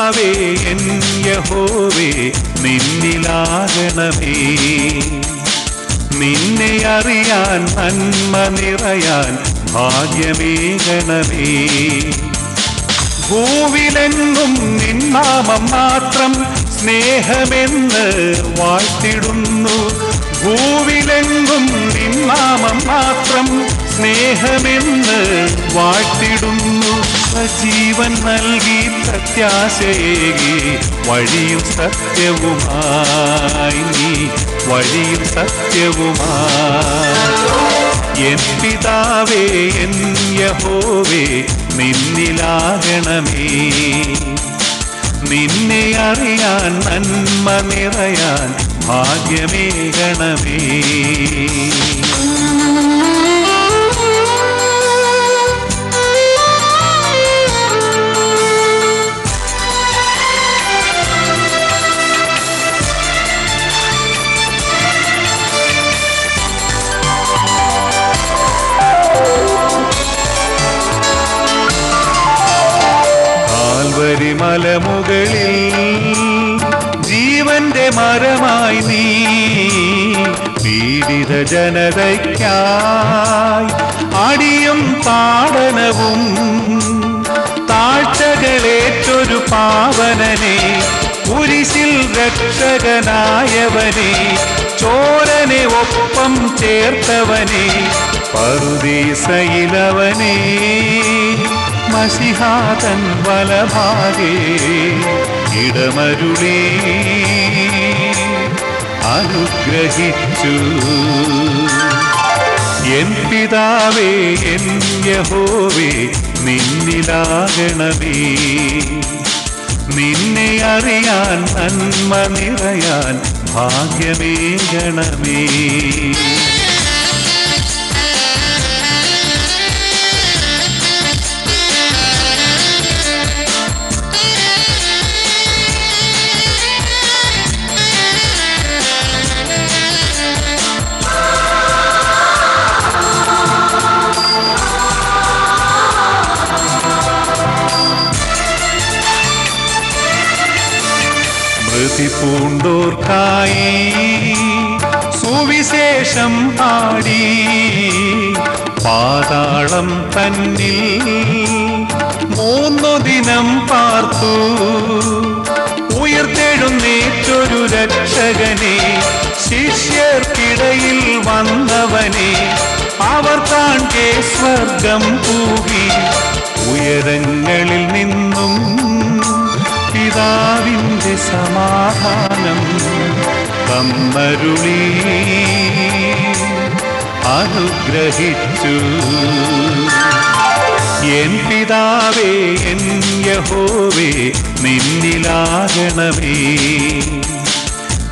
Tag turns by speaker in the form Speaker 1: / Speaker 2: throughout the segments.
Speaker 1: പിതാവേ എൻ യഹോവേ നിന്നിലാകണമേ. നിന്നെ അറിയാൻ നന്മ നിറയാൻ ഭാഗ്യമേകണമേ. ഭൂവിലെങ്ങും നിന്നാമം മാത്രം സ്നേഹമെന്ന് വാഴ്ത്തിടുന്നു. ഭൂവിലെങ്ങും നിന്നാമം മാത്രം സ്നേഹമെന്ന് വാഴ്ത്തിടുന്നു. ജീവൻ നൽകി പ്രത്യാശയേകി വഴിയും സത്യവുമായി നീ വഴിയും സത്യവുമായി. എൻ പിതാവേ എൻ യഹോവേ നിന്നിലാകണമേ. നിന്നെ അറിയാൻ നന്മ നിറയാൻ ഭാഗ്യമേകണമേ. മലമുകളിൽ ജീവന്റെ മരമായി നീ പീഡിത ജനതയ്ക്കായി അടിയും താടനവും താഴ്ചകളേറ്റൊരു പാവനനെ കുരിശിൽ രക്ഷകനായവനെ ചോരനെ ഒപ്പം ചേർത്തവനെ പറുദീസയിലവനെ മസിഹാതൻ വലഭാഗേ ഇടമരുളി അനുഗ്രഹിച്ചു. എൻ പിതാവേ എൻ യഹോവേ നിന്നിലാകണമേ. നിന്നെ അറിയാൻ നന്മ നിറയാൻ ഭാഗ്യമേകണമേ. പൂണ്ടോർക്കായി സുവിശേഷം പാടി പാതാളം തന്നിൽ 3 ദിനം പാർത്തു. ഉയർത്തെഴുന്നേറ്റൊരു രക്ഷകനെ ശിഷ്യർക്കിടയിൽ വന്നവനെ അവർ കാൺകെ സ്വർഗം പൂകി. ഉയരങ്ങളിൽ നിന്നും പിതാവിന്റെ സമാധാനം തന്നരുളി അനുഗ്രഹിച്ചു. എൻ പിതാവേ എൻ യഹോവേ നിന്നിലാകണമേ.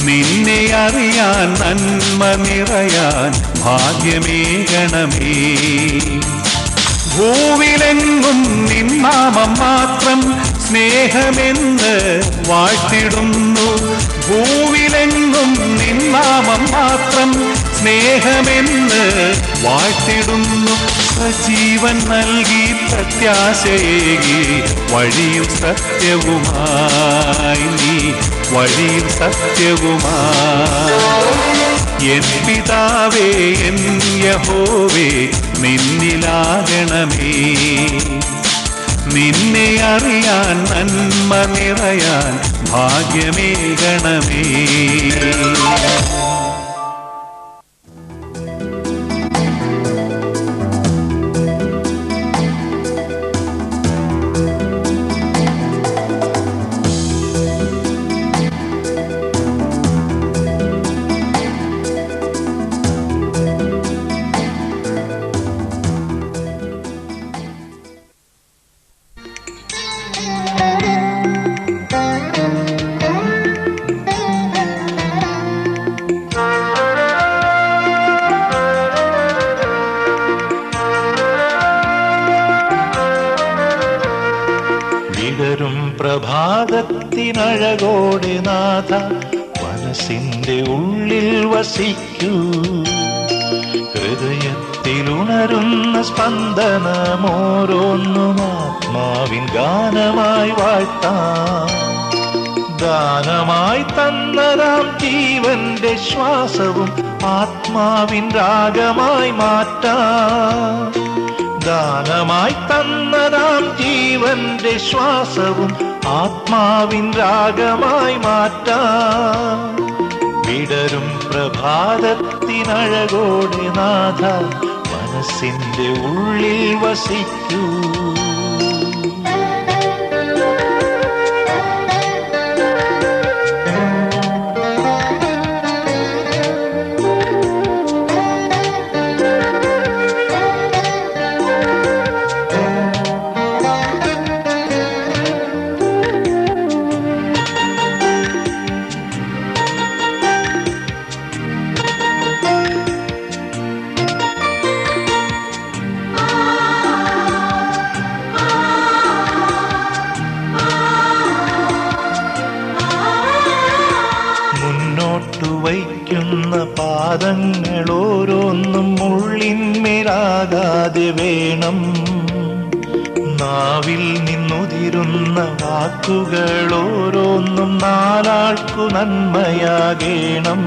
Speaker 1: നിന്നെ അറിയാൻ നന്മ നിറയാൻ ഭാഗ്യമേകണമേ. ഭൂവിലെങ്ങും നിന്നാമം മാത്രം സ്നേഹമെന്ന് വാഴ്ത്തിടുന്നു. ഭൂവിലെങ്ങും നിന്നാമം മാത്രം സ്നേഹമെന്ന് വാഴ്ത്തിടുന്നു. ജീവൻ നൽകി പ്രത്യാശയേകി വഴിയും സത്യവുമായി നീ വഴിയും സത്യവുമായി. എൻ പിതാവേ എൻ യഹോവേ നിന്നിലാകണമേ. നിന്നെ അറിയാൻ നന്മ നിറയാൻ ഭാഗ്യമേകണമേ. പ്രഭാതത്തിനഴകോടെ നാഥ മനസ്സിന്റെ ഉള്ളിൽ വസിക്കൂ. ഹൃദയത്തിലുണരുന്ന സ്പന്ദനമോരോന്നും ആത്മാവിൻ ഗാനമായി വാഴ്ത്താം. ദാനമായി തന്നതാം ജീവന്റെ ശ്വാസവും ആത്മാവിൻ രാഗമായി മാറ്റാം. ദാനമായി തന്നതാം ജീവന്റെ ശ്വാസവും ആത്മാവിൻ രാഗമായി മാറ്റാം. വിടരും പ്രഭാതത്തിനഴകോടെ നാഥ മനസ്സിന്റെ ഉള്ളിൽ വസിക്കൂ. വയ്ക്കുന്ന പാദങ്ങൾ ഓരോന്നും മുള്ളിന്മേലാകാതെ വേണം. നാവിൽ നിന്നുതിരുന്ന വാക്കുകൾ ഓരോന്നും നാലാൾക്കു നന്മയാകേണം.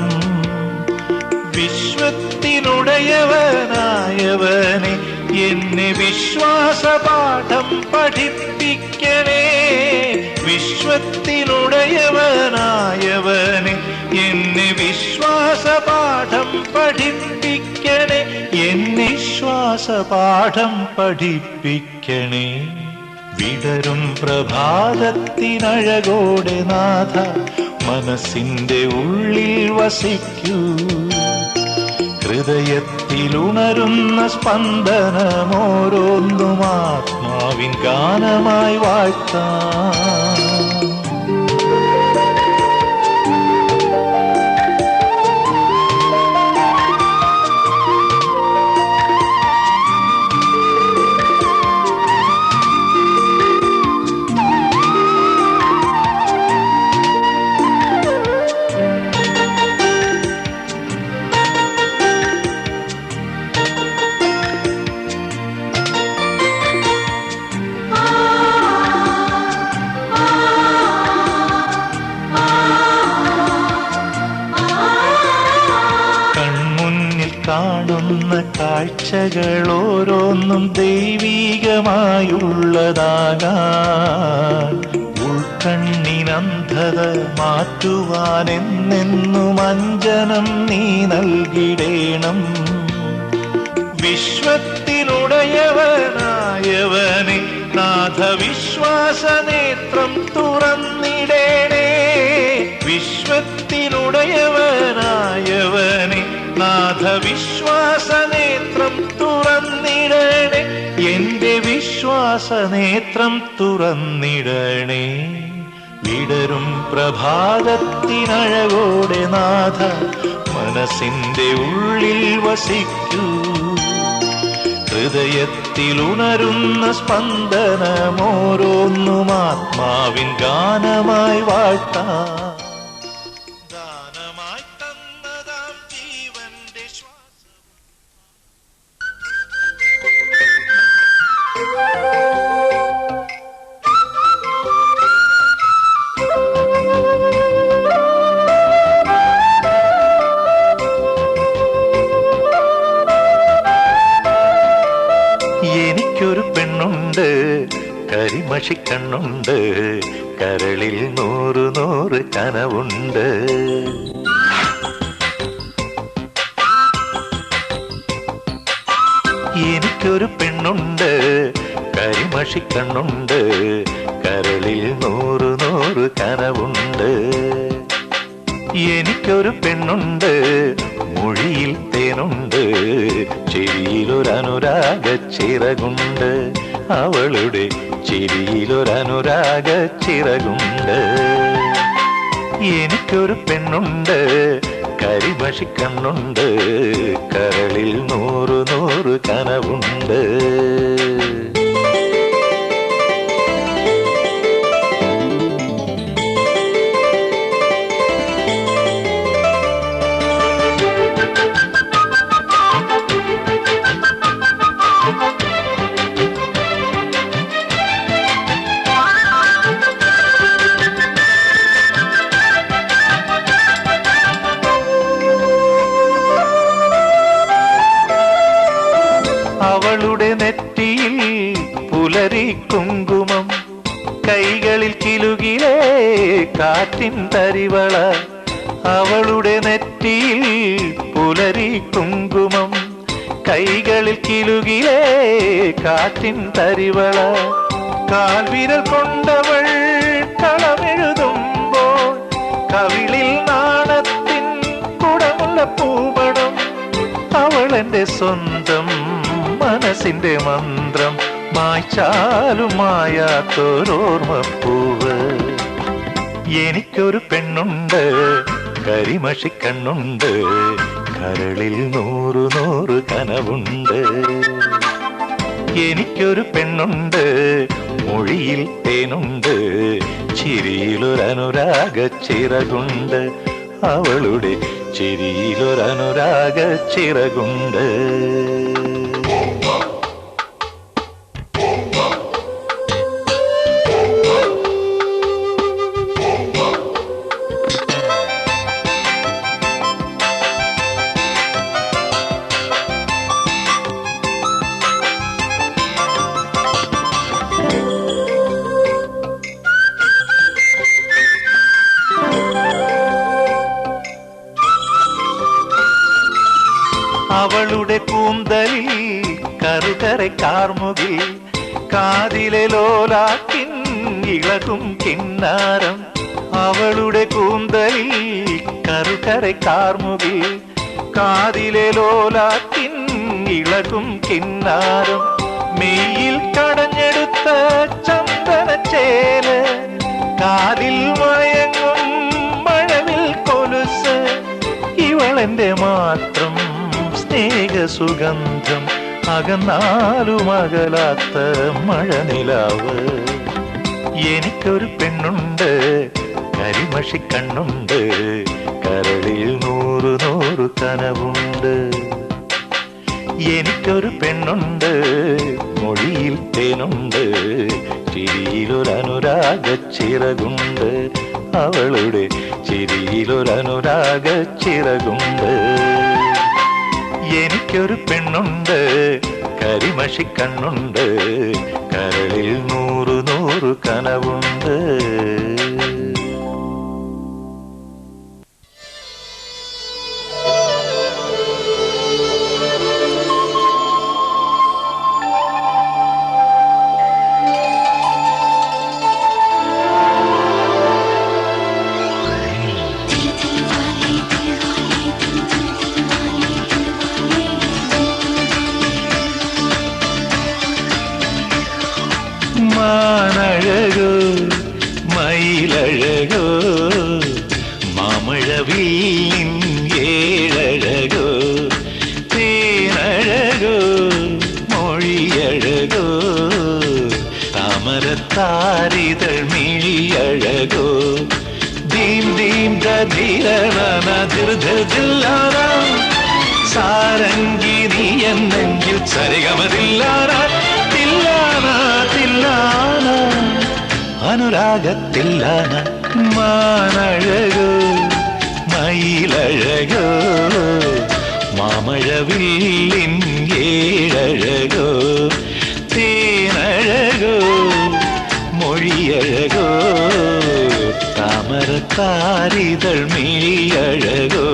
Speaker 1: വിശ്വത്തിനുടയവനായവനെ എന്നെ വിശ്വാസപാഠം പഠിപ്പിക്കണേ. വിശ്വത്തിനുടയവനായവനെ എന്നെ വിശ്വാസപാഠം പഠിപ്പിക്കണേ. എന്നെ വിശ്വാസപാഠം പഠിപ്പിക്കണേ. വിടരും പ്രഭാതത്തിനഴകോടെ നാഥ മനസ്സിന്റെ ഉള്ളിൽ വസിക്കൂ. ഹൃദയത്തിലുണരുന്ന സ്പന്ദനമോരോന്നും ആത്മാവിൻ ഗാനമായി വാഴ്ത്താം. കാണുന്ന കാഴ്ചകൾ ഓരോന്നും ദൈവീകമായുള്ളതാകാൻ ഉൾക്കണ്ണിനന്ധത മാറ്റുവാനെന്നെന്നും അഞ്ജനം നീ നൽകിടേണം. വിശ്വത്തിനുടയവനായവനെ നാഥ വിശ്വാസനേത്രം തുറന്നിടേണേ. വിശ്വത്തിനുടയവനായവനെ നാഥ വിശ്വാസനേത്രം തുറന്നിടണേ. എന്റെ വിശ്വാസനേത്രം തുറന്നിടണേ. വിടരും പ്രഭാതത്തിനഴകോടെ നാഥ മനസ്സിന്റെ ഉള്ളിൽ വസിക്കൂ. ഹൃദയത്തിലുണരുന്ന സ്പന്ദനമോരോന്നും ആത്മാവിൻ ഗാനമായി വാഴ്ത്താം. എനിക്കൊരു പെണ്ണുണ്ട്, കരിമഷിക്കണ്ണുണ്ട്, കരളിൽ 100 കനവുണ്ട്. എനിക്കൊരു പെണ്ണുണ്ട്, കരിമഷിക്കണ്ണുണ്ട്, കരളിൽ 100 കനവുണ്ട്. എനിക്കൊരു പെണ്ണുണ്ട്, മൊഴിയിൽ തേനുണ്ട്, ചിരിയിലൊരനുരാഗ ചിറകുണ്ട്. അവളുടെ ചിരിയിലൊരനുരാഗ ചിറകുണ്ട്. എനിക്കൊരു പെണ്ണുണ്ട്, കരിമഷിക്കണ്ണുണ്ട്, കരളിൽ 100 കനവുണ്ട്. കാറ്റിൻ തരിവള അവളുടെ നെറ്റിയിൽ പുലരി കുങ്കുമം കൈകളിൽ കിലുകിലേ കാറ്റിൻ തരിവള കാൽവിരൽ കൊണ്ടവൾ കളമെഴുതുമ്പോൾ കവിളിൽ നാണത്തിൻ കുടമുള്ള പൂപടം അവൾ എന്റെ സ്വന്തം മനസ്സിന്റെ മന്ത്രം മായ്ച്ചാലും മായാത്തൊരോർമ്മപ്പൂവ് എനിക്കൊരു പെണ്ണുണ്ട് കരിമഷിക്കണ്ണുണ്ട് കരളിൽ നൂറു നൂറ് കനവുണ്ട് എനിക്കൊരു പെണ്ണുണ്ട് മൊഴിയിൽ തേനുണ്ട് ചിരിയിലൊരനുരാഗ ചിറകുണ്ട് അവളുടെ ചിരിയിലൊരനുരാഗ ചിറകുണ്ട് അവളുടെ കൂന്തലിൽ കറുകരെ കാർമുകിൽ കാതിലെ ലോലാക്കിൻ ഇളകും കിന്നാരം അവളുടെ കൂന്തലിൽ കറുകരെ കാർമുകിൽ കാതിലെ ലോലാക്കിൻ ഇളകും കിന്നാരം മെയ്യിൽ കടഞ്ഞെടുത്ത ചന്ദനച്ചേല് കാതിൽ മയങ്ങും മഴവിൽ കൊലുസ് ഇവളെന്റെ മാത്രം സ്നേഹസുഗന്ധം അകന്നാലും അകലാത്ത മഴനിലാവ് എനിക്കൊരു പെണ്ണുണ്ട് കരിമഷിക്കണ്ണുണ്ട് കരളിൽ നൂറു നൂറ് കനവുണ്ട് എനിക്കൊരു പെണ്ണുണ്ട് മൊഴിയിൽ തേനുണ്ട് ചിരിയിലൊരനുരാഗ ചിറകുണ്ട് അവളുടെ ചിരിയിലൊരനുരാഗ ചിറകുണ്ട് എനിക്കൊരു പെണ്ണുണ്ട് കരിമഷിക്കണ്ണുണ്ട് കരളിൽ നൂറു നൂറ് കനവുണ്ട് മാനഴകോ മയിലഴകോ മാമഴവില്ലിൻ ഏഴഴകോ തേനഴകോ മൊഴിയഴകോ താമരത്താരിതൾ മിഴിയഴകോ ദീം ദീം ധീരണ സാരംഗി നീ എന്നെങ്കിൽ സരിഗമതില്ലാന അനുരാഗത്തില്ലാന മാനഴകോ മയിലഴകോ മാമഴവില്ലിൻ ഏഴഴകോ തേനഴകോ മൊഴിയഴകോ താമരത്താരിതൾ മിഴിയഴകോ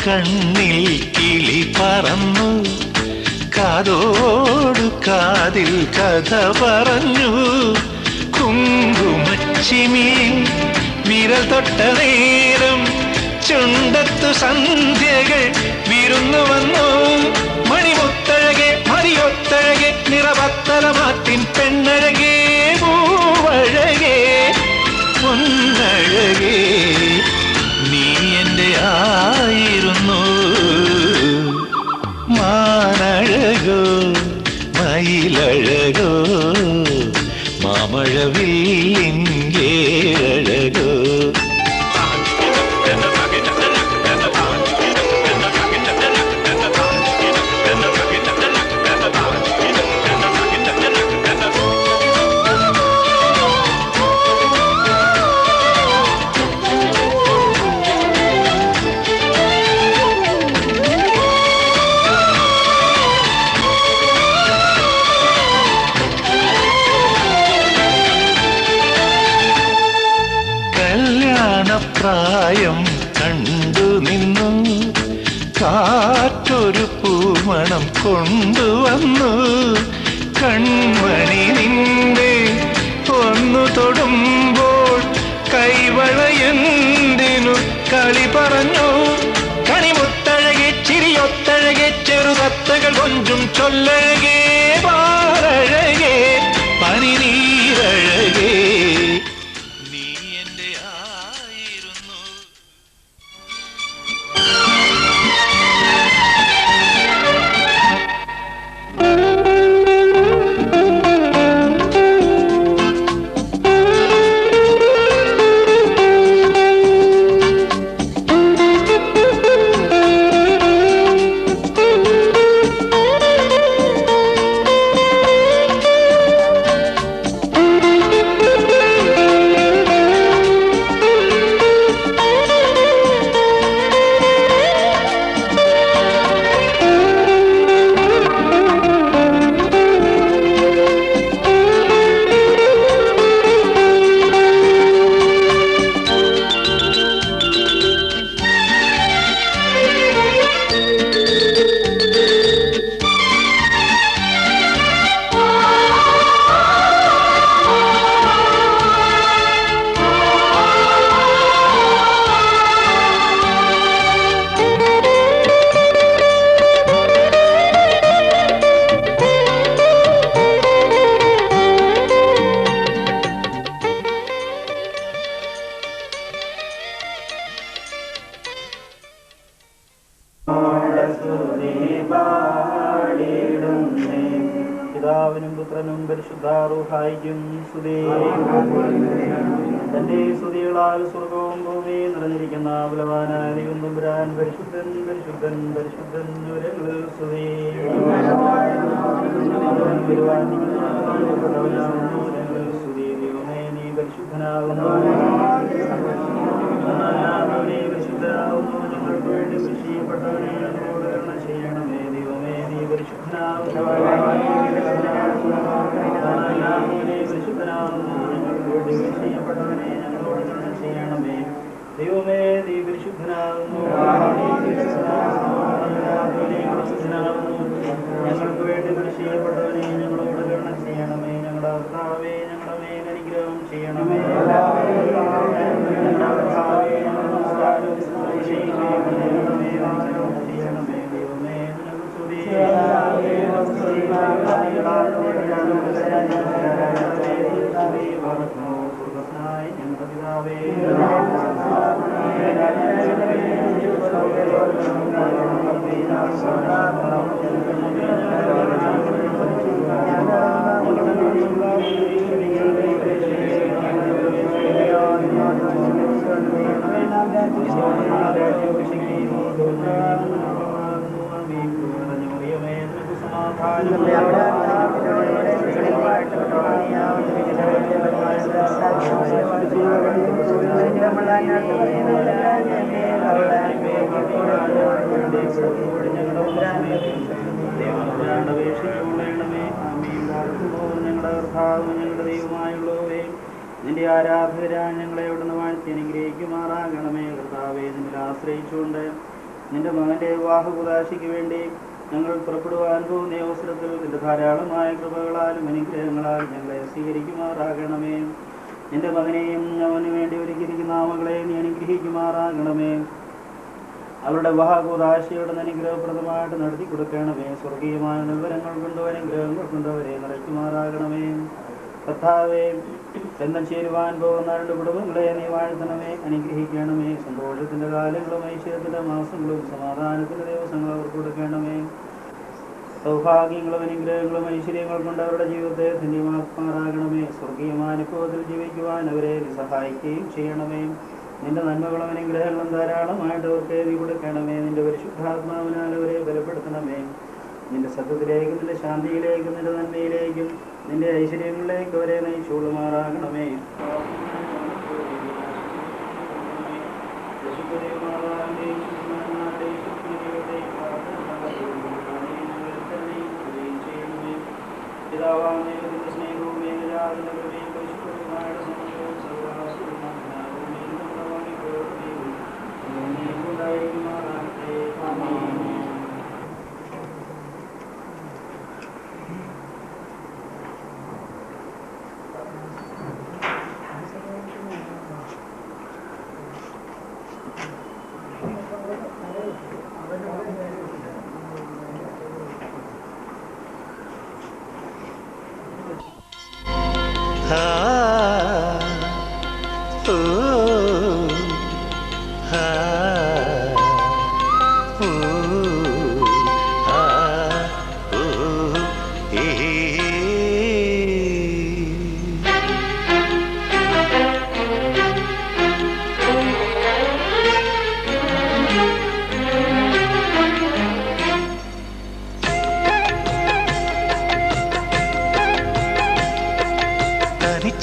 Speaker 1: കണ്ണിൽ കിളി പറന്നു കാതോടു കാതിൽ കഥ പറഞ്ഞു കുങ്കുമച്ചിമി വിരൽ തൊട്ട നേരം ചുണ്ടത്തു സന്ധ്യകൾ വിരുന്നു വന്നു മണിമുത്തഴകെ മറിയൊത്തഴകെ നിറപത്തലമാറ്റിൻ പെണ്ണഴകേ പൂവഴകേ പൊന്നഴകേ നീ എൻ്റെ ആയിരുന്നു മയിലഴകോ മാമഴവില്ലിങ്കേഴകോ പ്രായം കണ്ടു നിന്നു കാറ്റൊരു പൂമണം കൊണ്ടുവന്നു കൺമണി നിന്റെ ഒന്നു തൊടുമ്പോൾ കൈവളയെന്തിനു കളി പറഞ്ഞു കണിമുത്തഴകെ ചിരിയൊത്തഴകെ ചെറുതത്തകൾ കൊഞ്ചും ചൊല്ലഴകേ പാലഴകേ പനിനീരഴകേ
Speaker 2: പിതാവിനും പുത്രനും പരിശുദ്ധാരൂഹായിക്കും സ്തുതി. തന്റെ സ്തുതികളാൽ സ്വർഗവും ഭൂമിയും നിറഞ്ഞിരിക്കുന്ന ബലവാനായ ദൈവം തമ്പുരാൻ പരിശുദ്ധൻ പരിശുദ്ധൻ പരിശുദ്ധൻ ഉയരങ്ങളിൽ സ്തുതി. സ്തുതി. ദൈവമേ നീ പരിശുദ്ധനാകുന്നു, പരിശുദ്ധനാകുന്നു. ഞങ്ങൾക്ക് വേണ്ടി കൃഷി ചെയ്യപ്പെട്ടവനെ ഞങ്ങളോട് കരുണ ചെയ്യണമേ. ദൈവമേ നീ പരിശുദ്ധനാകുന്നു, പരിശുദ്ധനാകുന്നു. ഞങ്ങൾക്ക് വേണ്ടി കൃഷി ചെയ്യപ്പെട്ടവനെ ഞങ്ങളോട് കരുണ ചെയ്യണമേ. ദൈവമേ നീ പരിശുദ്ധനാകുന്നു, ഞങ്ങൾക്ക് വേണ്ടി കൃഷി ചെയ്യപ്പെട്ടവനെ ഞങ്ങളോട് കരുണ ചെയ്യണമേ. ഞങ്ങളുടെ കർത്താവേ ഞങ്ങളുടെ മേൽ അനുഗ്രഹം ചെയ്യണമേ. നിന്റെ ആരാധകരാൻ ഞങ്ങളെ അവിടുന്ന് വാഴ്ത്തി അനുഗ്രഹിക്കുമാറാകണമേ. കർത്താവേ നിന്നിൽ ആശ്രയിച്ചുകൊണ്ട് നിന്റെ മകന്റെ വിവാഹകുദാശയ്ക്ക് വേണ്ടി ഞങ്ങൾ പുറപ്പെടുവാൻ പോകുന്ന അവസരത്തിൽ നിന്റെ ധാരാളമായ കൃപകളാലും അനുഗ്രഹങ്ങളാലും ഞങ്ങളെ സ്വീകരിക്കുമാറാകണമേ. നിന്റെ മകനെയും അവന് വേണ്ടി ഒരുക്കിയിരിക്കുന്ന മകളെയും നീ അനുഗ്രഹിക്കുമാറാകണമേ. അവരുടെ വിവാഹകൂദാശയുടെ അനുഗ്രഹപ്രദമായിട്ട് നടത്തി കൊടുക്കണമേ. സ്വർഗീയമായ നിർവരങ്ങൾ കൊണ്ടോ അനുഗ്രഹങ്ങൾ കൊണ്ടവരെ നിറയ്ക്കുമാറാകണമേ. കർത്താവേ ബന്ധം ചേരുവാൻ പോകുന്ന രണ്ട് കുടുംബങ്ങളെ നീ വാഴ്ത്തണമേ, അനുഗ്രഹിക്കണമേ. സന്തോഷത്തിന്റെ കാലങ്ങളും ഐശ്വര്യത്തിന്റെ മാസങ്ങളും സമാധാനത്തിന്റെ ദിവസങ്ങളും അവർക്ക് കൊടുക്കണമേ. സൗഭാഗ്യങ്ങളും അനുഗ്രഹങ്ങളും ഐശ്വര്യങ്ങൾ കൊണ്ട് അവരുടെ ജീവിതത്തെ ധന്യമാക്കുമാറാകണമേ. സ്വർഗീയമായ അനുഭവത്തിൽ ജീവിക്കുവാൻ അവരെ സഹായിക്കുകയും ചെയ്യണമേ. നിന്റെ നന്മകളും അനുഗ്രഹങ്ങളും ധാരാളമായിട്ട് അവർക്ക് എഴുതി കൊടുക്കണമേ. നിന്റെ പരിശുദ്ധാത്മാവിനാൽ അവരെ ബലപ്പെടുത്തണമേ. നിന്റെ സത്യത്തിലേക്കും നിന്റെ ശാന്തിയിലേക്കും നിന്റെ നന്മയിലേക്കും നിന്റെ ഐശ്വര്യങ്ങളിലേക്ക് അവരെ നയിച്ചുകൊള്ളുമാറാകണമേ. പിതാവാം ദൈവത്തിന്റെ സ്നേഹവും ഏകജാതന്റെ കൃപയും പരിശുദ്ധമായ സമയവും സർവ്വണ്ടായിരിക്കുമാറാകട്ടെ. ആമേൻ.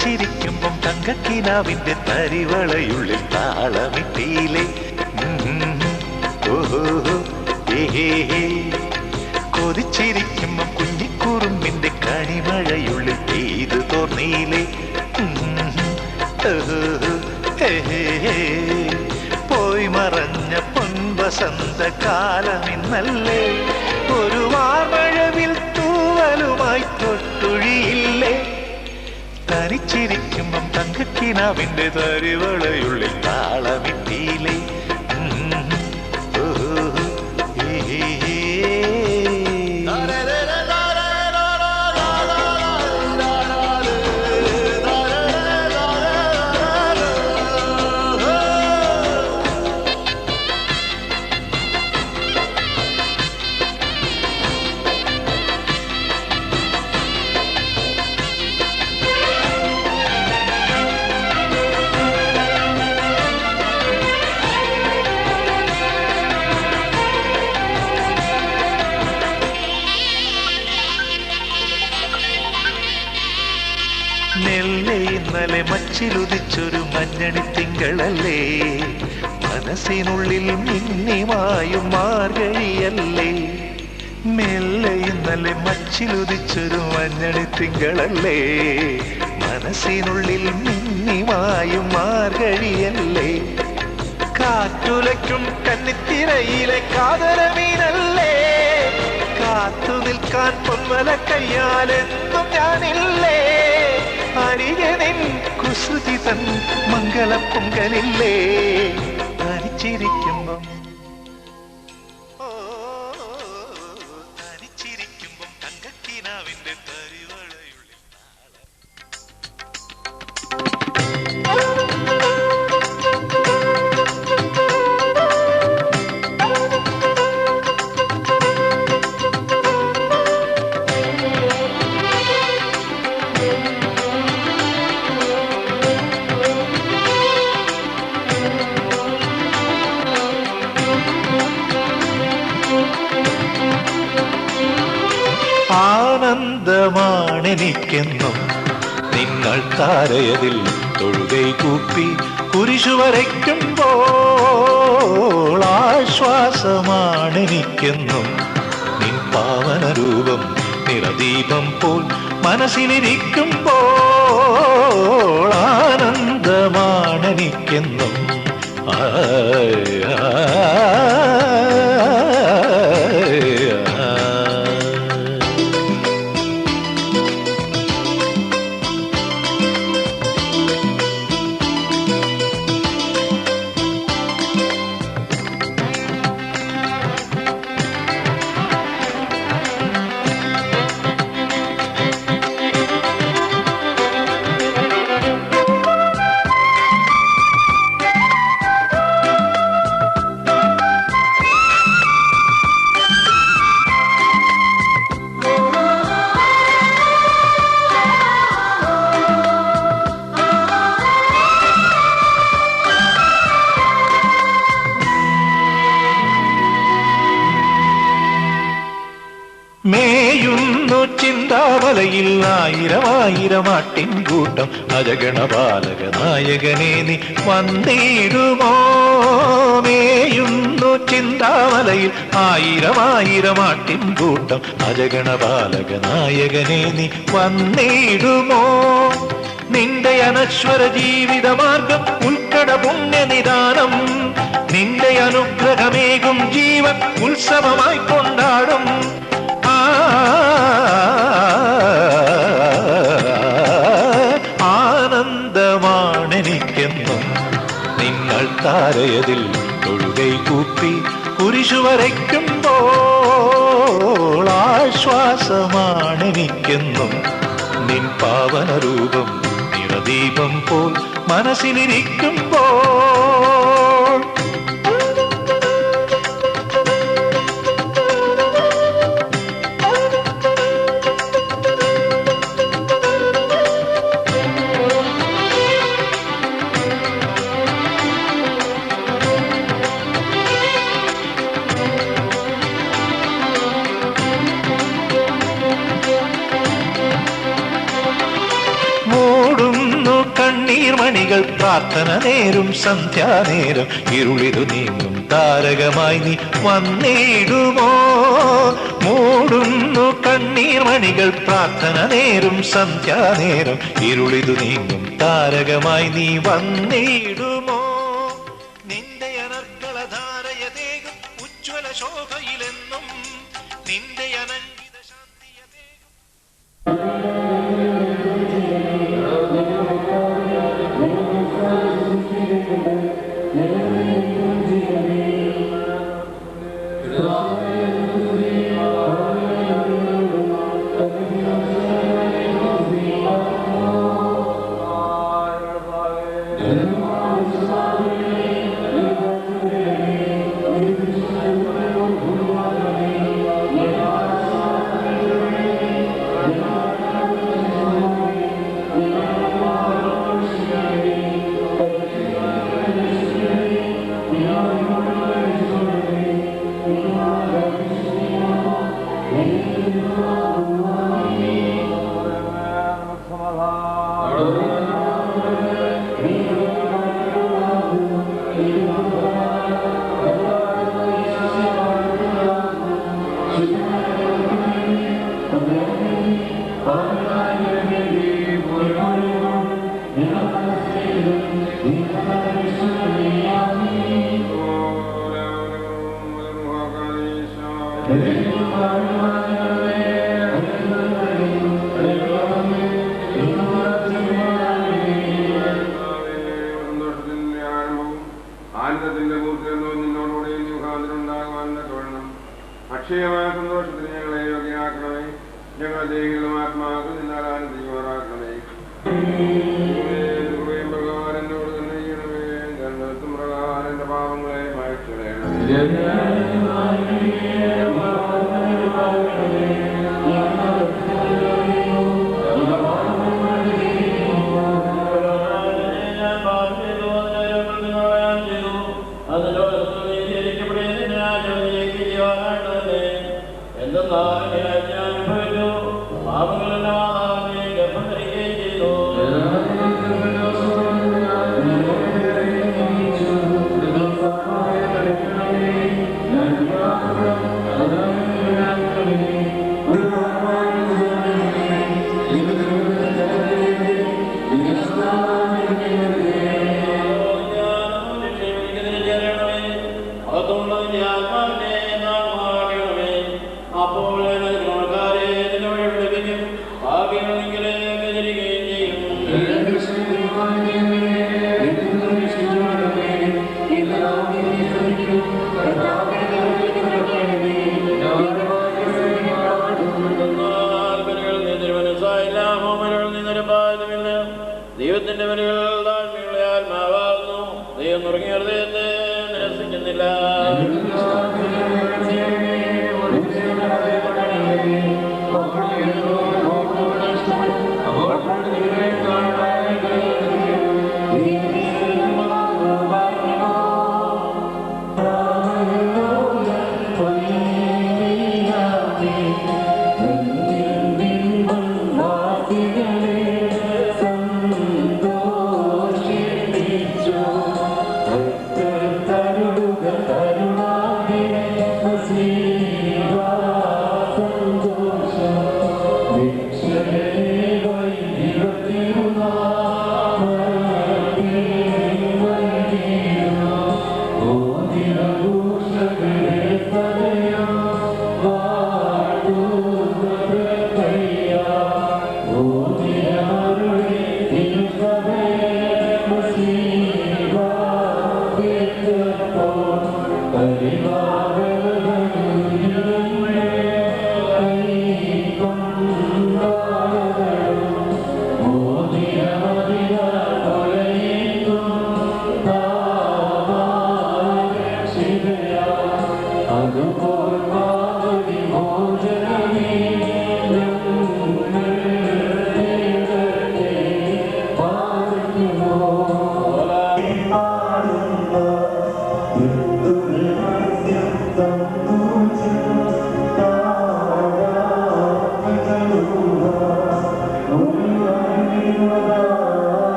Speaker 1: ചിരിക്കുമ്പം തങ്കക്കിനാവിന്റെ തരിവളയുള്ളിൽ താളമിട്ടിയിലെ കൊതിച്ചിരിക്കുമ്പം കുഞ്ഞിക്കുറുമ്പിന്റെ കണിമഴയുള്ളിൽ പെയ്തു തോർന്നീലെ പോയി മറഞ്ഞ പൊൻവസന്ത കാലമിന്നല്ലേ ഒരു വാർമഴവിൽ തൂവലുമായി തൊട്ടുഴിയില്ലേ തനിച്ചിരിക്കുമ്പം തങ്കക്കിനാവിന്റെ തരിവളയുള്ളിൽ താളമിട്ടിയിലെ നെല്ലെ ഇന്നലെ മച്ചിലുദിച്ചൊരു മഞ്ഞണി തിങ്കളല്ലേ മനസ്സിനുള്ളിൽ മിന്നിമായും മാർഗഴിയല്ലേ മെല്ലെ ഇന്നലെ മച്ചിലുദിച്ചൊരു മഞ്ഞണി തിങ്കളല്ലേ മനസ്സിനുള്ളിൽ മിന്നിമായും മാർഗഴിയല്ലേ കാറ്റുലയ്ക്കും കന്നിത്തിരയിലെ കാതരമീനല്ലേ കാത്തു നിൽക്കാൻ പൊന്മല കയ്യാലെന്നും ഞാനില്ലേ അരികെ നിൻ കുസൃതി തൻ മംഗളപ്പൊങ്കലില്ലേ തനിച്ചിരിക്കുമ്പം തനിച്ചിരിക്കുമ്പം തങ്കക്കിനാവിന്റെ തരിവളയുള്ളിൽ ആനന്ദമാണെനിക്കെന്നും നിങ്ങൾ താരയതിൽ തൊഴുകൈ കൂപ്പി കുരിശു വരയ്ക്കുമ്പോൾ ആശ്വാസമാണെനിക്കെന്നും നിൻ പാവനരൂപം നിറദീപം പോൽ മനസ്സിലിരിക്കുമ്പോൾ ആനന്ദമാണെനിക്കെന്നും ചിന്താമലയിൽ ആയിരമായിരമാട്ടിൻ കൂട്ടം അജഗണപാലക നായകനെ നീ വന്നിടുമോ? മേയുന്നു ചിന്താമലയിൽ ആയിരമായിരമാട്ടിൻ കൂട്ടം അജഗണപാലക നായകനെ നീ വന്നിടുമോ? നിന്റെ അനശ്വര ജീവിതമാർഗം ഉൾക്കട പുണ്യനിദാനം, നിന്റെ അനുഗ്രഹമേകും ജീവൻ ഉത്സവമായി കൊണ്ടാടും. ആനന്ദമാണെനിക്കെന്നും നിങ്ങൾ താരയതിൽ തൊഴുകൈ കൂപ്പി കുരിശു വരയ്ക്കുമ്പോൾ. ആശ്വാസമാണെനിക്കെന്നും നിൻ പാവന രൂപം നിറദീപം പോൽ മനസ്സിലിരിക്കുമ്പോൾ. കണ്ണീർമണികൾ പ്രാർത്ഥന നേരും സന്ധ്യാനേരം ഇരുളിതു നീങ്ങും താരകമായി നീ വന്നിടുമോ? മൂടുന്നു കണ്ണീർമണികൾ പ്രാർത്ഥന നേരും സന്ധ്യാനേരം ഇരുളിതു നീങ്ങും താരകമായി നീ വന്നിടുമോ? നിന്റെ അനർക്കളധാരയതേകും ഉജ്ജ്വല ശോഭയിലെന്നും നിന്റെ അനങ്കിത ശാന്തിയതേകും.
Speaker 3: ആനന്ദത്തിന്റെ മൂർത്തിയെന്നും നിന്നോടുകൂടി മുഖാന്തരമുണ്ടാകുവാനുള്ള തൊഴണം. അക്ഷയമായ സന്തോഷത്തിന് ഞങ്ങളെ യോഗ്യനാക്കണമേ. ഞങ്ങളുടെ ദേഹികളും ആത്മാക്കൾ നിന്നാൽ ആനന്ദിക്കുമാറാക്കണമേ. പ്രകാരം എന്നോട് തന്നെ ചെയ്യണമേ. ജന്മത്തും പ്രകാരം എന്റെ പാപങ്ങളെ മായ്ച്ചുകളയണമേ. ദൈവത്തിന്റെ വരികൾ താഴ്മയുള്ള ആത്മാവാകുന്നു. ദൈവം തുടങ്ങിയ ഹൃദയത്തെ നിരസിക്കുന്നില്ല.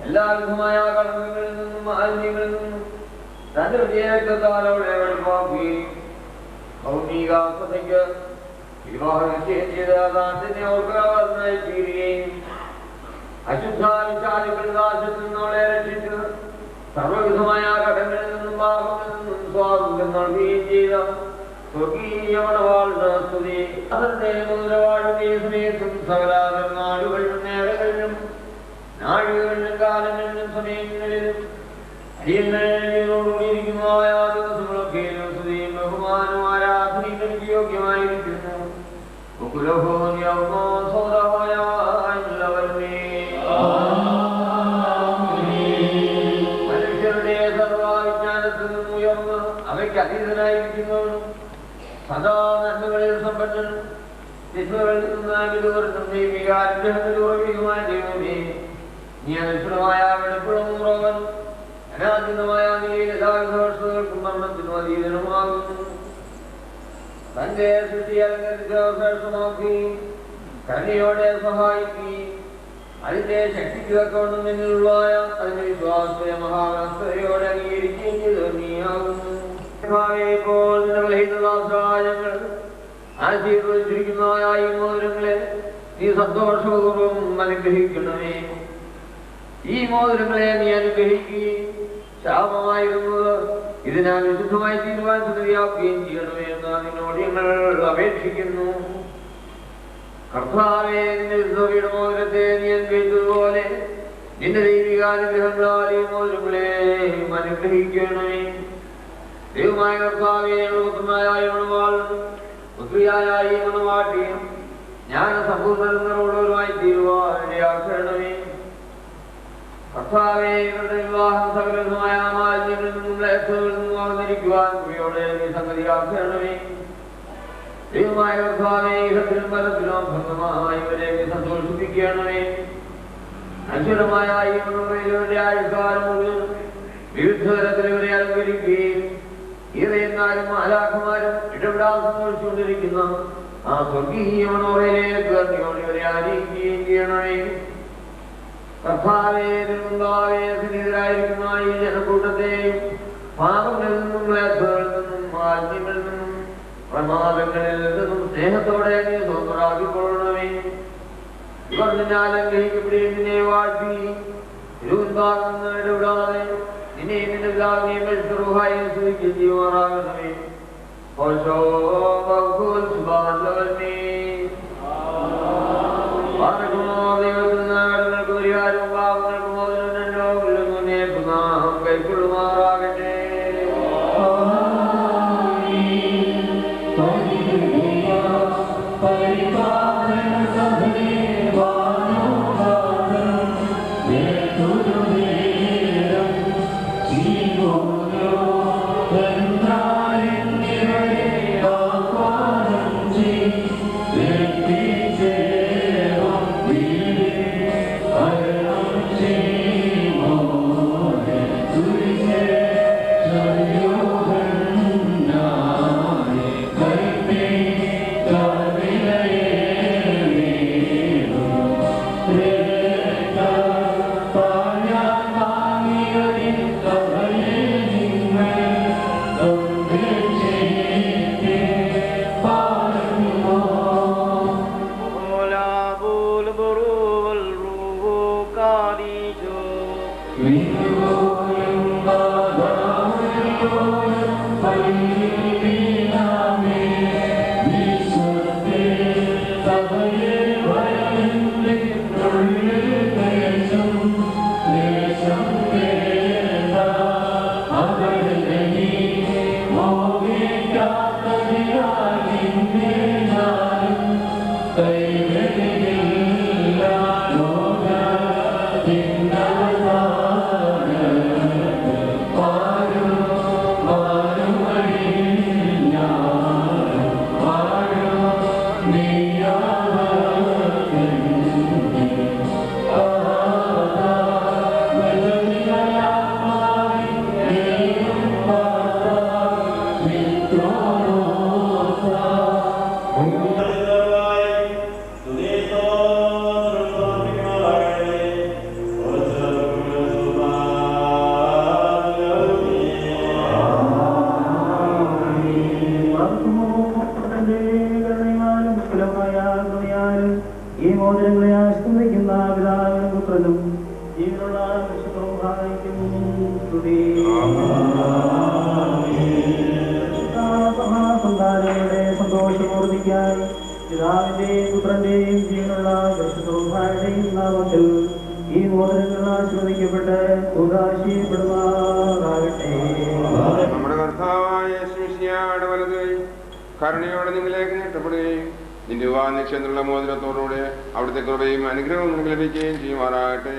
Speaker 4: എല്ലാവിധമായ കളങ്ങളിൽ നിന്നും മാലിന്യങ്ങളിൽ നിന്നും തന്റെ വിജയത്താലോടെ വെളുപ്പാക്കുകയും ഭൗമികാസതയ്ക്ക് വിവാഹം നിശ്ചയം ചെയ്ത താണ്ടിനെ ഓർക്കാവാനായി തീരുകയും അശുദ്ധാനുശാലികൾ നാശത്തിൽ നിന്നോളെ രക്ഷിച്ച് സർവവിധമായ കടങ്ങളിൽ നിന്നും പാപങ്ങളിൽ നിന്നും സ്വാതന്ത്ര്യം നൽകുകയും ചെയ്ത സ്വർഗീയവണവാളുടെ സ്തുതി അതിന്റെ മുതലവാഴുന്ന സമയത്തും സകലാതരം നാടുകളിലും നേരങ്ങളിലും നാഴികളിലും കാലങ്ങളിലും സമയങ്ങളിലും അടിയങ്ങളിരിക്കുന്നതായ ദിവസങ്ങളൊക്കെയും സ്തുതിയും ബഹുമാനവും ആരാധനയും എനിക്ക് യോഗ്യമായിരിക്കുന്നു. മനുഷ്യരുടെ സർവവിജ്ഞാനത്തിൽ നിന്നും ഉയർന്ന് അവയ്ക്ക് അതീതനായിരിക്കുന്നവനും സദാ നന്മകളിൽ സമ്പന്നനും തിന്മകളിൽ നിന്ന് വികാരഗ്രഹത്തിൽ ഉറവികമായ ദൈവമേ, നീ അനുസൃതമായ വെളുപ്പുറമുറവൻ അനാദ്യമായ നീ എല്ലാവിധവർഷങ്ങൾക്കും മരണത്തിനും അതീതനുമാകുന്നു. തന്റെ സൃഷ്ടി അലങ്കരിച്ചമാക്കി കരുണയോടെ സഹായിക്കുകയും അതിന്റെ ശക്തിക്ക് തക്കവണ്ണം നിന്നുള്ളതായ അതിന്റെ വിശ്വാസത്തെ മഹാവസ്ഥയോടെ അംഗീകരിക്കുകയും ചെയ്ത് നീയാകുന്നു. ഇപ്പോൾ ബലഹീനതാസഹായങ്ങൾ ആശീർവദിച്ചിരിക്കുന്നതായ ഈ മോതിരങ്ങളെ നീ സന്തോഷപൂർവ്വം അനുഗ്രഹിക്കണമേ. ഈ മോതിരങ്ങളെ നീ അനുഗ്രഹിക്കുകയും ശാപമായിരുന്നത് ഇതിനാൽ വിശുദ്ധമായി തീരുമാനിക്കുകയും ചെയ്യണമേ എന്ന് നിന്നോട് ഞങ്ങൾ അപേക്ഷിക്കുന്നു. കർത്താവേ, നിന്റെ വിശുദ്ധയുടെ മോതിരത്തെ നീ അനുഗ്രഹിച്ചതുപോലെ നിന്റെ ദൈവികാനുഗ്രഹങ്ങളാൽ ഈ മോതിരങ്ങളെ അനുഗ്രഹിക്കണമേ. ദൈവമായ കർത്താവേ, പുത്രിയായ ഈ മണവാട്ടിയും ജ്ഞാന സമ്പൂർണ്ണരുമായി തീരുവാനിടയാക്കണമേ. കർത്താവേ, ഇവരുടെ വിവാഹം സകലമായ മാലിന്യങ്ങളിൽ നിന്നും ലേഖകളിൽ നിന്നും വന്നിരിക്കുവാൻ കുഴിയോടെ നീ സംഗതിയാക്കണമേ. ദൈവമായ കർത്താവേ, ഇഹത്തിലും പരത്തിലും ഭംഗമായി ഇവരെ നീ സന്തോഷിപ്പിക്കണമേ. അശ്വരമായ ഈ മണവയുടെ ആയുഷ്കാലം മുഴുവൻ വിവിധ തരത്തിൽ ഇവരെ അലങ്കരിക്കുകയും ഈറയെന്നാലും ആലാഖമാരും ഇടപെടാതെ സന്തോഷിച്ചുകൊണ്ടിരിക്കുന്ന ആ സ്വർഗീയ മനോഹരയിലേക്ക് ഇവരെ ആനയിക്കുകയും ചെയ്യണമേ. കർത്താവേ, നിന്നെതിരായിരിക്കുന്ന ഈ ജനക്കൂട്ടത്തെയും പാപങ്ങളിൽ നിന്നും ക്ലേശങ്ങളിൽ നിന്നും മാലിന്യങ്ങളിൽ നിന്നും പ്രമാദങ്ങളിൽ നിന്നും സ്നേഹത്തോടെ നീ സ്വന്തമാക്കിക്കൊള്ളണമേ. ഇവർ നിന്നെ അനുഗ്രഹിക്കപ്പെടുകയും നിന്നെ വാഴ്ത്തി തിരുവൻപാകം നിന്ന് ഇടപെടാതെ നിന്നെ നിന്റെ പിതാവിനെയും പരിശുദ്ധരൂഹായും സ്തുതിക്കുകയും ചെയ്യുമാറാകണമേ. ദൈവങ്ങൾക്ക് പരിഹാരവും പാപങ്ങൾക്കും കൈക്കൊള്ളുമാറാകട്ടെ.
Speaker 5: Amen.
Speaker 2: ഈ മോചനങ്ങളെ ആശ്രയിക്കുന്ന പിതാവിനും പുത്രനും ജീവനുള്ള സന്താനങ്ങളുടെ സന്തോഷമൂർത്തിക്കായി പിതാവിന്റെയും പുത്രന്റെയും ജീവനുള്ള പരിശുദ്ധരുടെയും നാമത്തിൽ ഈ മോചനങ്ങൾ ആശ്രയിക്കപ്പെട്ട് ഉദാശീപ്പെടുമാറാകട്ടെ.
Speaker 3: നമ്മുടെ കർത്താവായ യേശുമിശിഹായുടെ വലത് കരുണയോടെ നിങ്ങളിലേക്ക് നീട്ടപ്പെടുകയും നിന്റെ വിവാഹനിക്ഷേത്രമുള്ള മോതിരത്തോടുകൂടെ അവിടുത്തെ കൃപയും അനുഗ്രഹവും നിങ്ങൾക്ക് ലഭിക്കുകയും ചെയ്യുമാറാകട്ടെ.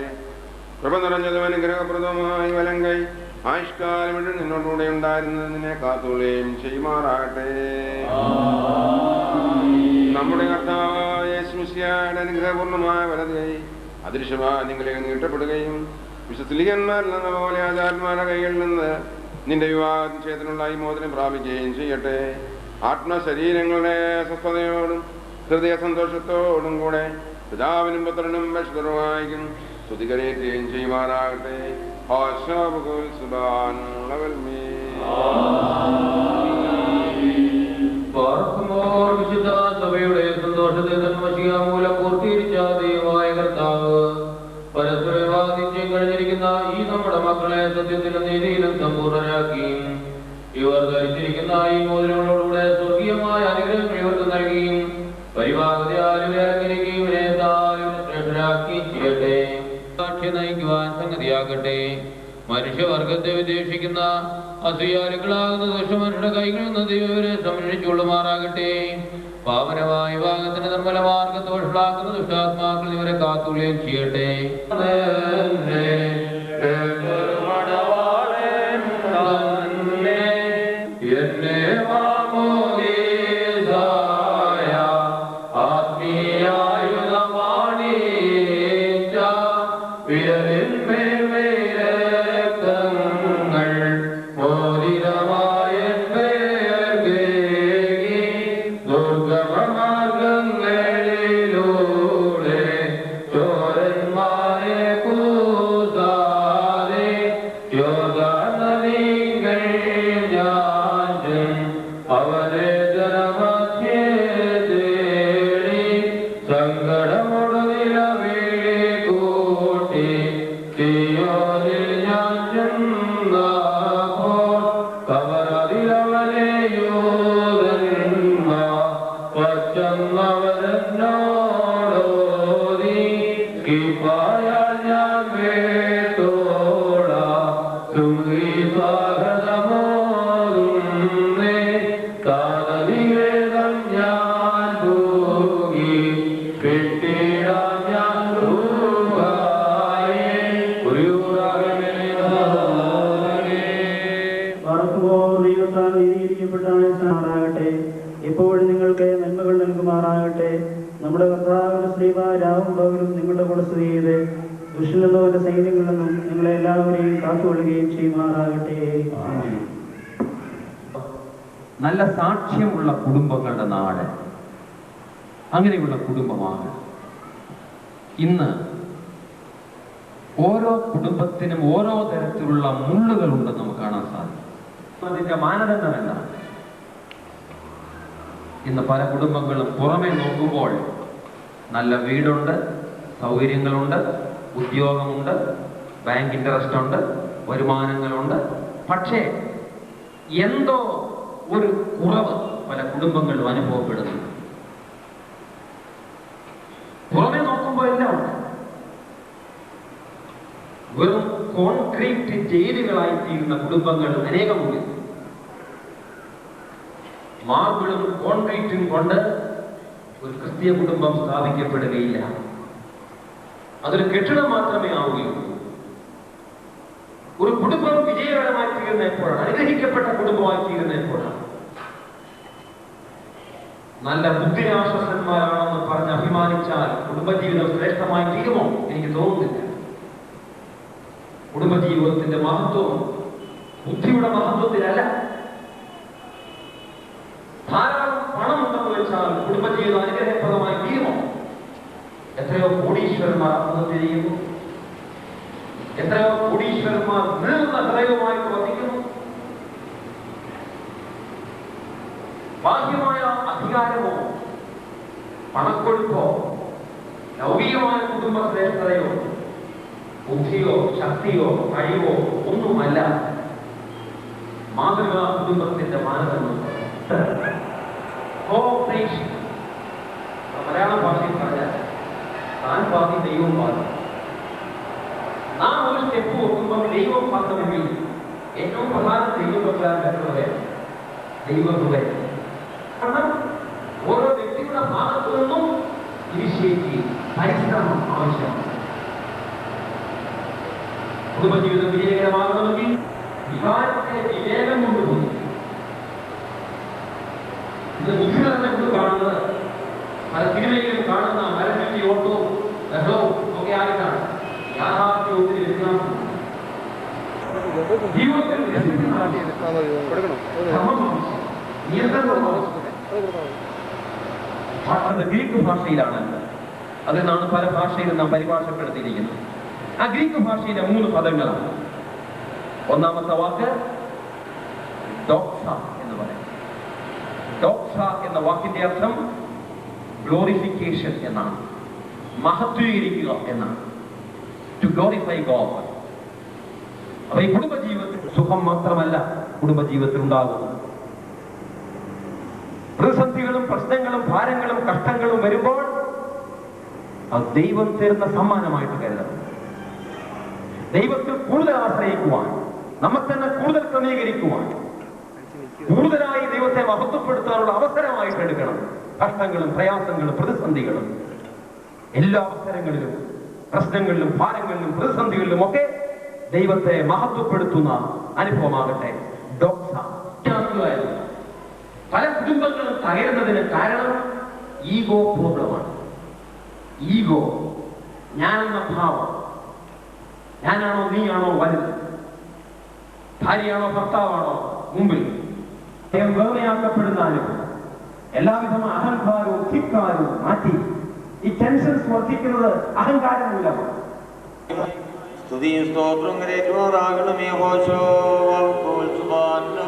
Speaker 3: കൃപ നിറഞ്ഞതും അനുഗ്രഹപ്രദവുമായി വലങ്കൈ ആയുഷ്കാലം നിന്നോടുകൂടെ ഉണ്ടായിരുന്നത് നിന്നെ കാത്തുകൊള്ളുകയും ചെയ്യുമാറാകട്ടെ. നമ്മുടെ കർത്താവായ യേശുമിശിഹായുടെ അനുഗ്രഹപൂർണ്ണമായ വലതുകൈ അദൃശ്യമായി നിങ്ങളിലേക്ക് നീട്ടപ്പെടുകയും വിശുദ്ധീകന്മാരിൽ നിന്ന പോലെ ആചാരന്മാരുടെ കൈകളിൽ നിന്ന് നിന്റെ വിവാഹനിക്ഷേത്രമുള്ള ഈ മോതിരം പ്രാപിക്കുകയും ചെയ്യട്ടെ. ആത്മശരീരങ്ങളുടെ സ്വസ്ഥതയോടും ഹൃദയ സന്തോഷത്തോടും കൂടെ പിതാവിനും പുത്രനും പരിശുദ്ധരുമായും സ്തുതികരേറ്റുകയും ചെയ്യുമാറാകട്ടെ.
Speaker 4: വിശുദ്ധ സഭയുടെ സന്തോഷത്തെ മൂലം പൂർത്തീകരിച്ച ദൈവമായ കർത്താവ് പരസ്പര നിശ്ചയം കഴിഞ്ഞിരിക്കുന്ന ഈ നമ്മുടെ മക്കളെ സത്യത്തിലും നീതിയിലും സമ്പൂർണരാക്കി ഇവർ ധരിച്ചിരിക്കുന്ന ഈ മോതിരങ്ങളോടുകൂടെ സ്വർഗീയമായ അനുഗ്രഹങ്ങൾ ഇവർക്ക് നൽകിയും പരിഭാഗതയാലും ഇറങ്ങിയിരിക്കുകയും ശ്രേഷ്ഠരാക്കുകയും ചെയ്യട്ടെ. സാക്ഷി നയിക്കുവാൻ സംഗതിയാകട്ടെ. മനുഷ്യവർഗത്തെ വിദ്വേഷിക്കുന്ന അസൂയാലുക്കളാകുന്ന ദുഷ്ടമനുഷ്യരുടെ കൈകളിൽ നിന്ന് ദൈവം ഇവരെ സംരക്ഷിച്ചുകൊള്ളുമാറാകട്ടെ. പാവനമായ വിഭാഗത്തിന്റെ നിർമ്മല മാർഗത്തെ വഷളാക്കുന്ന ദുഷ്ടാത്മാക്കൾ ഇവരെ കാത്തുകൊള്ളുകയും ചെയ്യട്ടെ.
Speaker 2: ഇപ്പോഴും നിങ്ങൾക്ക് നന്മകൾ നൽകുമാറാകട്ടെ. നമ്മുടെ കർത്താവിന്റെ ശ്രീമാരാവും പകലും നിങ്ങളുടെ കൂടെ സ്ഥിതി ചെയ്ത് ദുഷ്ടനെന്നവന്റെ സൈന്യങ്ങളിൽ നിന്നും നിങ്ങളെ എല്ലാവരെയും കാത്തുകൊള്ളുകയും ചെയ്യുമാറാകട്ടെ.
Speaker 5: നല്ല സാക്ഷ്യമുള്ള കുടുംബങ്ങളുടെ നാട്, അങ്ങനെയുള്ള കുടുംബമാണ്. ഇന്ന് ഓരോ കുടുംബത്തിനും ഓരോ തരത്തിലുള്ള മുള്ളുകളുണ്ടെന്ന് നമുക്ക് കാണാൻ സാധിക്കും. അതിന്റെ മാനദണ്ഡം എന്താണ്? ഇന്ന് പല കുടുംബങ്ങളും പുറമെ നോക്കുമ്പോൾ നല്ല വീടുണ്ട്, സൗകര്യങ്ങളുണ്ട്, ഉദ്യോഗമുണ്ട്, ബാങ്ക് ഇൻട്രസ്റ്റ് ഉണ്ട്, വരുമാനങ്ങളുണ്ട്. പക്ഷേ എന്തോ ഒരു കുറവ് പല കുടുംബങ്ങളിലും അനുഭവപ്പെടുന്നു. പുറമെ നോക്കുമ്പോൾ എല്ലാം ഉണ്ട്. വെറും കോൺക്രീറ്റ് ജയിലുകളായിത്തീരുന്ന കുടുംബങ്ങൾ അനേകമുണ്ട്. മാർബിളും കോൺക്രീറ്റും കൊണ്ട് ഒരു ക്രിസ്തീയ കുടുംബം സ്ഥാപിക്കപ്പെടുകയില്ല. അതൊരു കെട്ടിടം മാത്രമേ ആവുകയുള്ളൂ. ഒരു കുടുംബം വിജയകരമായി തീരുന്ന എപ്പോഴാണ്? അനുഗ്രഹിക്കപ്പെട്ട കുടുംബമായി തീരുന്ന എപ്പോഴാണ്? നല്ല ബുദ്ധിരാശ്വസന്മാരാണെന്ന് പറഞ്ഞ് അഭിമാനിച്ചാൽ കുടുംബജീവിതം ശ്രേഷ്ഠമായി തീരുമോ? എനിക്ക് തോന്നുന്നില്ല. കുടുംബജീവിതത്തിന്റെ മഹത്വം ബുദ്ധിയുടെ മഹത്വത്തിലല്ല. ധാരാളം പണം ഉണ്ടെന്ന് വെച്ചാൽ കുടുംബജീവിതം അനുഗ്രഹപ്രദമായി തീരുമോ? എത്രയോ കോടീശ്വരന്മാർ ആത്മഹത്യ ചെയ്യുന്നു. എത്രയോ കോടീശ്വരന്മാർ നീളുന്ന ഹൃദയവുമായിട്ട് വധിക്കുന്നു. ബാഹ്യമായ അധികാരമോ പണക്കൊഴുപ്പോ ലൗകികമായ കുടുംബ ശ്രേഷ്ഠതയോ ബുദ്ധിയോ ശക്തിയോ കഴിവോ ഒന്നുമല്ല മാതൃകാ കുടുംബത്തിന്റെ മാനദണ്ഡം. കോഓപ്പറേഷൻ, മലയാള ഭാഷയിൽ പറഞ്ഞാൽ താൻ പാതി ദൈവം പാതി. നാം ഒരു സ്റ്റെപ്പ് വെക്കുമ്പോൾ ദൈവം പറഞ്ഞെങ്കിൽ ഏറ്റവും പ്രധാന ദൈവം വെക്കാൻ പറ്റുന്നത് ദൈവഹൃദയം. കാരണം ഓരോ വ്യക്തിയുടെ ഭാഗത്തു നിന്നും ഇനിഷ്യേറ്റീവ്, പരിശ്രമം ആവശ്യമാണ്. കുടുംബജീവിതം വിജയകരമാകണമെങ്കിൽ വികാരത്തെ വിവേകം കൊണ്ടുപോയി ഇത് ബുദ്ധി തന്നെ കൊണ്ട് കാണുന്നത് പല സിനിമയിലും കാണുന്ന മരത്തിന്റെ ഓട്ടവും ബഹളവും ഒക്കെ ആയിട്ടാണ്. യാഥാർത്ഥ്യത്തിൽ വ്യത്യാസം. ജീവിതത്തിൽ ഗ്രീക്ക് ഭാഷയിലാണ്. അതിൽ നിന്നാണ് പല ഭാഷയിലും നാം പരിഭാഷപ്പെടുത്തിയിരിക്കുന്നത്. ആ ഗ്രീക്ക് ഭാഷയിലെ 3 പദങ്ങളാണ്. ഒന്നാമത്തെ വാക്ക് ഡോക്സ എന്ന് പറയും. ഡോക്സ എന്ന വാക്കിന്റെ അർത്ഥം ഗ്ലോറിഫിക്കേഷൻ എന്നാണ്, മഹത്വീകരിക്കുക എന്നാണ്. To glorify God. അപ്പൊ ഈ കുടുംബജീവിതത്തിൽ സുഖം മാത്രമല്ല കുടുംബജീവിതത്തിൽ ഉണ്ടാകുന്നത്. പ്രതിസന്ധികളും പ്രശ്നങ്ങളും ഭാരങ്ങളും കഷ്ടങ്ങളും വരുമ്പോൾ അത് ദൈവം തരുന്ന സമ്മാനമായിട്ട് കരുതണം. ദൈവത്തിൽ കൂടുതൽ ആശ്രയിക്കുവാൻ, നമ്മെ തന്നെ കൂടുതൽ ക്രമീകരിക്കുവാൻ, കൂടുതലായി ദൈവത്തെ മഹത്വപ്പെടുത്താനുള്ള അവസരമായിട്ട് എടുക്കണം. കഷ്ടങ്ങളും പ്രയാസങ്ങളും പ്രതിസന്ധികളും എല്ലാ അവസരങ്ങളിലും പ്രശ്നങ്ങളിലും ഭാരങ്ങളിലും പ്രതിസന്ധികളിലും ഒക്കെ ദൈവത്തെ മഹത്വപ്പെടുത്തുന്ന അനുഭവമാകട്ടെ. പല കുടുംബങ്ങളും തകരുന്നതിന് കാരണം ഈഗോ പ്രോബ്ലമാണ്. ഈഗോ, ഞാനെന്ന ഭാവം. ഞാനാണോ നീയാണോ വലുത്? ഭാര്യയാണോ ഭർത്താവാണോ മുമ്പിൽ? വേറെയാക്കപ്പെടുന്ന അനുഭവം. എല്ലാവിധം അഹങ്കാരവും ധിക്കാരവും മാറ്റി ഈ ടെൻഷൻസ് വർദ്ധിക്കുന്നത് അഹങ്കാരം മൂലമാണ്.
Speaker 6: സ്തുതിയും സ്തോത്രം കരേറ്റുമാറാകണമേ. ഹോശോ വൽക്കോൽ സുബ്ഹാനഹു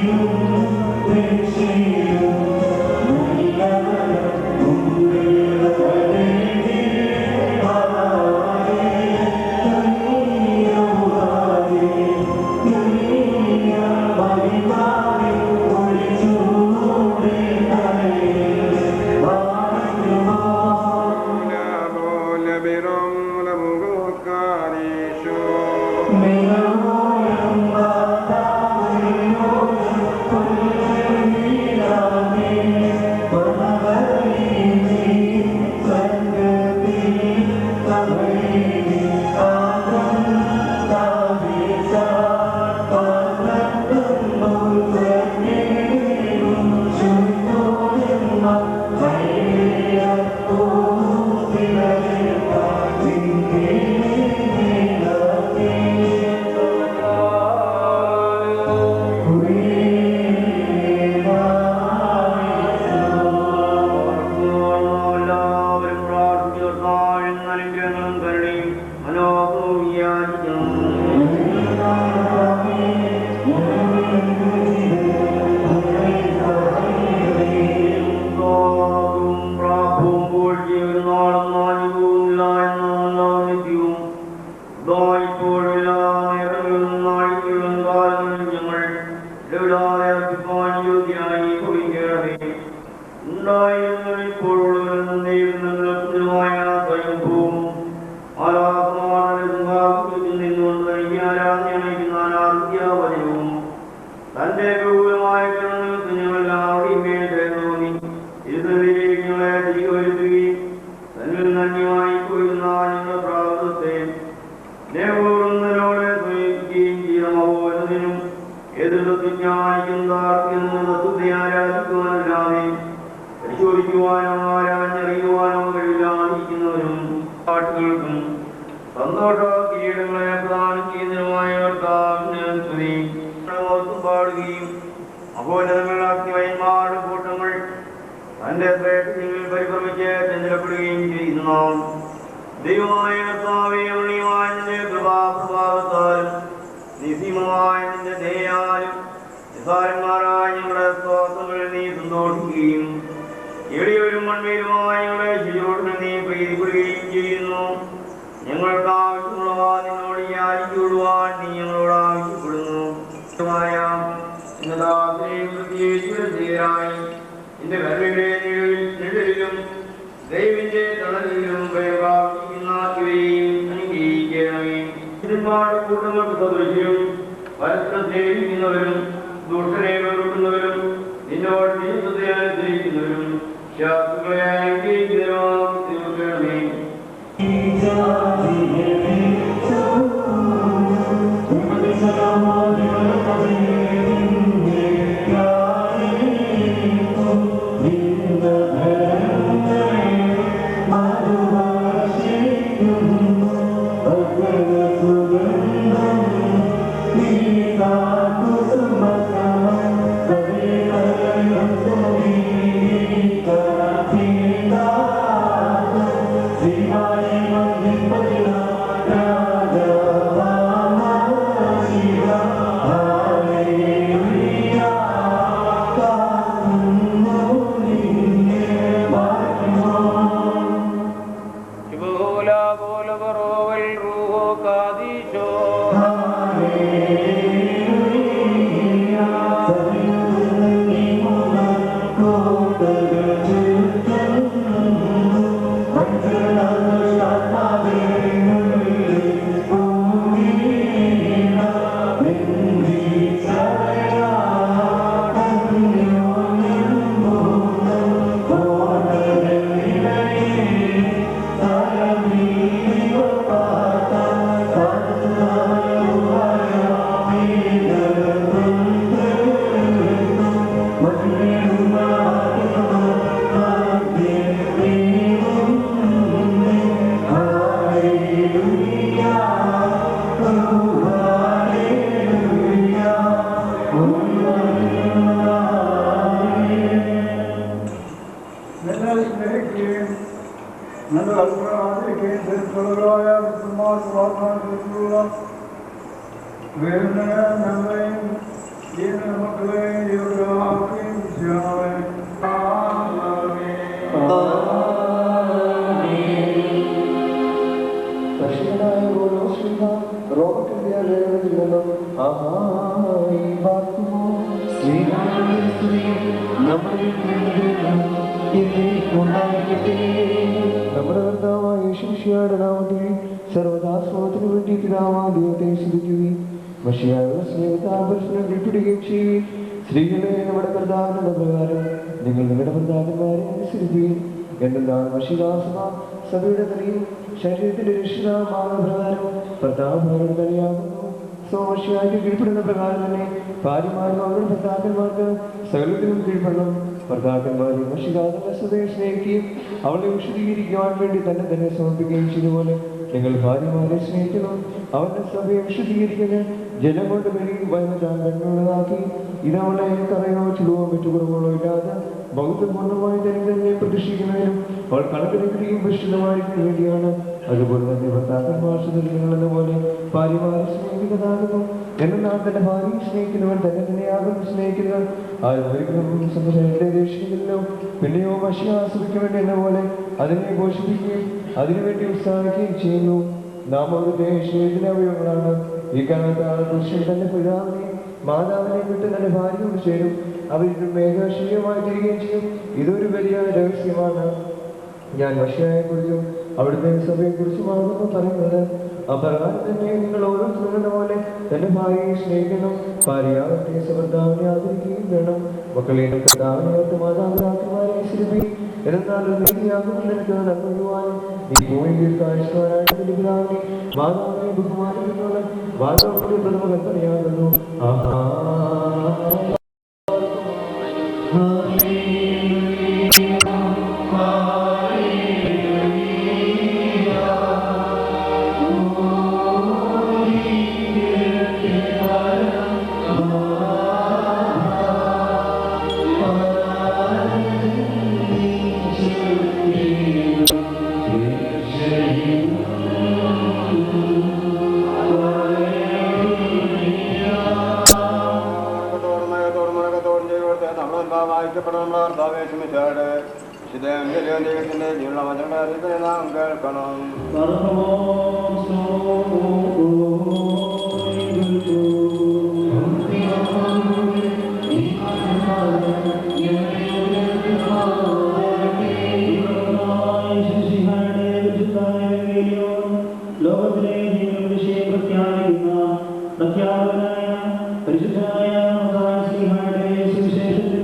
Speaker 7: you.
Speaker 2: വചനവും തന്റെ ബഹുലമായ ഞങ്ങളെല്ലാവരുടെയും മേൽ തോന്നി ഇരുന്നതിലേക്ക് ഞങ്ങളെ തിരികെ വരുത്തുകയും തന്നിൽ നന്യമായി പോയിരുന്ന ഞങ്ങളുടെ പ്രാർത്ഥത്തെ സ്നേഹപൂർവ്വങ്ങളോടെ സമീപിക്കുകയും ചെയ്യണമോതിനും എതിർത്ത് ജ്ഞാനിക്കുന്ന തത്വത്തെ ആരാധിക്കുവാനല്ലാതെ പരിശോധിക്കുവാനോ ആരാഞ്ഞറിയുവാനോ കഴിവില്ലാതിരിക്കുന്നവരും പാട്ടുകൾക്കും സന്തോഷ കിരീടങ്ങളെ പ്രദാനം ചെയ്യുന്നതിനുമായ പാടുകയും അഘോഷങ്ങളാക്കി വൈന്മാരുടെ കൂട്ടങ്ങൾ തന്റെ ശ്രേഷ്ഠങ്ങളിൽ പരിഭ്രമിച്ച് ചന്ദ്രപ്പെടുകയും ചെയ്യുന്നു. ദൈവമായ കർത്താവേയ നിന്റെ കൃപാപ്രഭാവത്താലും നിസീമമായ നിന്റെ ദയാലും നിസാരന്മാരായ ഞങ്ങളുടെ സ്വാസ്ഥങ്ങൾ നീ സന്തോഷിക്കുകയും എളിയവരും മൺമേലുമായ ഞങ്ങളുടെ ശുചിയോട്ടിന് നീ പ്രീതിപ്പെടുകയും ചെയ്യുന്നു. ഞങ്ങൾക്ക് ആവശ്യമുള്ളവ നിന്നോട് യാചിക്കുവാൻ നീ ഞങ്ങളോട് ആവശ്യപ്പെടുന്നു. നിന്റെ കരുണയുടെ നിഴലിലും ദൈവത്തിന്റെ തണലിലും പ്രവർത്തിക്കുന്ന ഇവരെയും അനുഗ്രഹിക്കണമേ. കൂട്ടങ്ങൾക്ക് സദൃശ്യം പരസ്പരം സ്നേഹിക്കുന്നവരും ദുഷ്ടനെ വെറുക്കുന്നവരും നിന്നോട് ദൈവത്തെ അനുസരിക്കുന്നവരും ശാസ്ത്രങ്ങളെ അനുഗ്രഹിക്കുന്നവരും തീർക്കണമേ.
Speaker 7: നമ്മുടെ കർത്താവായ യേശുമിശിഹായുടെ നാമത്തിൽ സർവദാസ്വാദത്തിന് വേണ്ടി പിതാവായ ദൈവത്തെ സ്തുതിക്കുകയും മശിഹായുടെ സ്നേഹത്താൽ ദർശനം കീഴ്പ്പെടുകയും ചെയ്യുകയും സ്ത്രീകളെ നമ്മുടെ കർത്താവിനുള്ള പ്രകാരം നിങ്ങൾ നിങ്ങളുടെ ഭർത്താക്കന്മാരെ അനുസരിക്കുകയും എന്തെന്നാൽ മഷിദാസന സഭയുടെ തലയും ശരീരത്തിന്റെ രക്ഷിതാമായ പ്രകാരം ഭർത്താവിനോട് തലയാകുന്നു. സോമശിയായിട്ട് കീഴ്പ്പെടുന്ന പ്രകാരം തന്നെ ഭാര്യമാരും അവരുടെ ഭർത്താക്കന്മാർക്ക് സകലത്തിലും കീഴ്പ്പെടണം. ഭർത്താക്കന്മാരെ മഷിദാസന്റെ സഭയെ സ്നേഹിക്കുകയും അവളെ വിശദീകരിക്കുവാൻ വേണ്ടി തന്നെ സമർപ്പിക്കുകയും ചെയ്തുപോലെ നിങ്ങൾ ഭാര്യമാരെ സ്നേഹിക്കണം. അവന്റെ സഭയെ വിശദീകരിക്കുന്ന ജലം കൊണ്ട് പെരുകി വയനാൻ കണ്ണുള്ളതാക്കി ഇതവളെ കറയോ ചുടുവോ മറ്റു കുറവുകളോ ഇല്ലാതെ ബൗദ്ധപൂർണ്ണമായി തന്നെ പ്രതീക്ഷിക്കുന്നതിനും അവൾ കണക്കിനെയും പരിശുദ്ധമായിരിക്കുന്ന വേണ്ടിയാണ്. അതുപോലെ തന്നെ ഭർത്താക്കന്മാർ സുന്ദരങ്ങളെന്ന പോലെ ഭാര്യമാരെ സ്നേഹിക്കുന്നതാകുന്നു. എന്നാൽ തന്റെ ഭാര്യയെ സ്നേഹിക്കുന്നവർ തന്നെയാകും സ്നേഹിക്കുന്നവർ ആരും ഒരിക്കലും സന്തോഷത്തെ രക്ഷിക്കുന്നില്ലോ. പിന്നെയോ മഷി ആസ്വദിക്കുവേണ്ടി എന്ന പോലെ അതിനെ പോഷിപ്പിക്കുകയും അതിനുവേണ്ടി ഉത്സാഹിക്കുകയും ചെയ്യുന്നു. നാം അവിടുത്തെ ശരീരത്തിലെ അവയവങ്ങളാണ്. ഈ കാലത്താണ് പുരുഷൻ തന്റെ പിതാവിനെ മാതാവിനെ വിട്ട് തന്റെ ഭാര്യയോട് ചേരും. അവരിൽ മേഘാശീയമായി തീരുകയും ചെയ്യും. ഇതൊരു വലിയ രഹസ്യമാണ്. ഞാൻ മഷിയായെ കുറിച്ചും അവിടുത്തെ സഭയെ കുറിച്ചുമാകുന്നു പറയുന്നത്. അപ്രകാരം തന്നെ നിങ്ങൾ ഓരോരുത്തരുടെ പോലെ തന്റെ ഭാര്യയെ സ്നേഹിക്കണം. ഭാര്യയാകട്ടെ ഭർത്താവിനെ ആദരിക്കുകയും വേണം. മക്കളെ കർത്താവിനെ ഓർത്ത് മാതാപിതാക്കന്മാരെ അനുസരിപ്പിക്കും. എന്നാൽ ഒരു നീതിയാകും നിനക്ക് നന്മയുവാനും നീ ഭൂമിയിൽ ദീർഘായുഷ്മാനായിട്ട് നിന്റെ പിതാവിനെ മാതാവിനെ ബഹുമാനിക്കുന്നുള്ള മാതാവിന്റെ പ്രഥമ കൽപ്പനയാകുന്നു. ആഹാ
Speaker 6: ദൈവത്തിന്റെ ജീവനുള്ള മന്ത്രങ്ങളെ അറിയിപ്പതിനെ നാം കേൾക്കണം.
Speaker 2: ലോകത്തിലെ വിഷയം പ്രഖ്യാപനായ പരിശുദ്ധനായ സുവിശേഷത്തിൽ